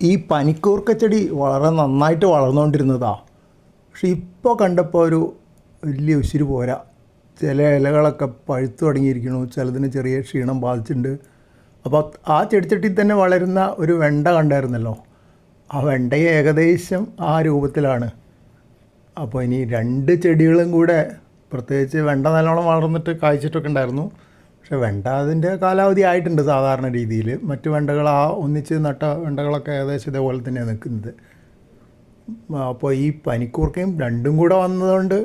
ഈ പനിക്കൂർക്കച്ചെടി വളരെ നന്നായിട്ട് വളർന്നുകൊണ്ടിരുന്നതാണ്. പക്ഷെ ഇപ്പോൾ കണ്ടപ്പോൾ ഒരു വലിയ ഉശിര് പോരാ. ചില ഇലകളൊക്കെ പഴുത്തു തുടങ്ങിയിരിക്കുന്നു, ചിലതിന് ചെറിയ ക്ഷീണം ബാധിച്ചിട്ടുണ്ട്. അപ്പോൾ ആ ചെടിച്ചട്ടിയിൽ തന്നെ വളരുന്ന ഒരു വെണ്ട കണ്ടായിരുന്നല്ലോ, ആ വെണ്ടയെ ഏകദേശം ആ രൂപത്തിലാണ്. അപ്പോൾ ഇനി 2 ചെടികളും കൂടെ, പ്രത്യേകിച്ച് വെണ്ട നല്ലോണം വളർന്നിട്ട് കായ്ച്ചിട്ടൊക്കെ ഉണ്ടായിരുന്നു. പക്ഷേ വെണ്ട അതിൻ്റെ കാലാവധി ആയിട്ടുണ്ട് സാധാരണ രീതിയിൽ. മറ്റു വെണ്ടകൾ ആ ഒന്നിച്ച് നട്ട വെണ്ടകളൊക്കെ ഏകദേശം ഇതേപോലെ തന്നെയാണ് നിൽക്കുന്നത്. അപ്പോൾ ഈ പനിക്കൂർക്കയും രണ്ടും കൂടെ വന്നതുകൊണ്ട്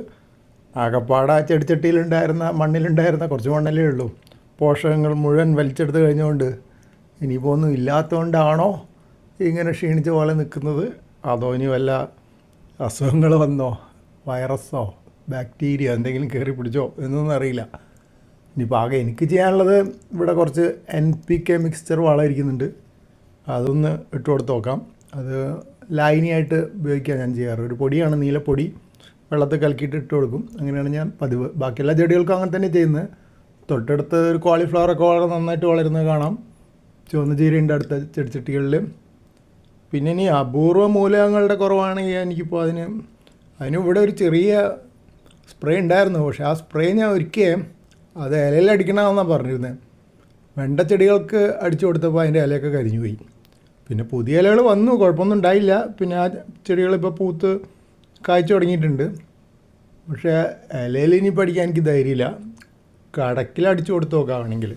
ആകപ്പാടെ ആ ചെടിച്ചട്ടിയിലുണ്ടായിരുന്ന മണ്ണിലുണ്ടായിരുന്ന കുറച്ച് മണ്ണല്ലേ ഉള്ളൂ, പോഷകങ്ങൾ മുഴുവൻ വലിച്ചെടുത്ത് കഴിഞ്ഞുകൊണ്ട് ഇനിയിപ്പോൾ ഒന്നും ഇല്ലാത്തതുകൊണ്ടാണോ ഇങ്ങനെ ക്ഷീണിച്ച പോലെ നിൽക്കുന്നത്, അതോ ഇനി വല്ല അസുഖങ്ങൾ വന്നോ, വൈറസോ ബാക്ടീരിയ എന്തെങ്കിലും കയറി പിടിച്ചോ എന്നൊന്നും അറിയില്ല. ഇനിയിപ്പോൾ ആകെ എനിക്ക് ചെയ്യാനുള്ളത്, ഇവിടെ കുറച്ച് NPK മിക്സ്ചർ വളം ഇരിക്കുന്നുണ്ട്, അതൊന്ന് ഇട്ട് കൊടുത്ത് നോക്കാം. അത് ലായനിയായിട്ട് ഉപയോഗിക്കാൻ ഞാൻ ചെയ്യാറ്. ഒരു പൊടിയാണ്, നീലപ്പൊടി, വെള്ളത്തിൽ കലക്കിയിട്ട് ഇട്ട് കൊടുക്കും. അങ്ങനെയാണ് ഞാൻ പതിവ്. ബാക്കി എല്ലാ ചെടികൾക്കും അങ്ങനെ തന്നെ ചെയ്യുന്നത്. തൊട്ടടുത്ത് ഒരു കോളിഫ്ലവറൊക്കെ വളരെ നന്നായിട്ട് വളരുന്നത് കാണാം. ചുവന്ന ചീരയുണ്ട് അടുത്ത ചെടിച്ചട്ടികളിൽ. പിന്നെ ഇനി അപൂർവ മൂലകങ്ങളുടെ കുറവാണെങ്കിൽ എനിക്കിപ്പോൾ അതിന് ഇവിടെ ഒരു ചെറിയ സ്പ്രേ ഉണ്ടായിരുന്നു. പക്ഷേ ആ സ്പ്രേ ഞാൻ ഒരിക്കൽ അത് ഇലയിൽ അടിക്കണമെന്നാണ് പറഞ്ഞിരുന്നത്. വെണ്ട ചെടികൾക്ക് അടിച്ചു കൊടുത്തപ്പോൾ അതിൻ്റെ ഇലയൊക്കെ കരിഞ്ഞു പോയി. പിന്നെ പുതിയ ഇലകൾ വന്നു, കുഴപ്പമൊന്നും ഉണ്ടായില്ല. പിന്നെ ആ ചെടികളിപ്പോൾ പൂത്ത് കായ്ച്ചു തുടങ്ങിയിട്ടുണ്ട്. പക്ഷേ ഇലയിൽ ഇനി പഠിക്കാൻ എനിക്ക് ധൈര്യമില്ല. കടക്കിൽ അടിച്ചു കൊടുത്ത് നോക്കാമെങ്കിൽ.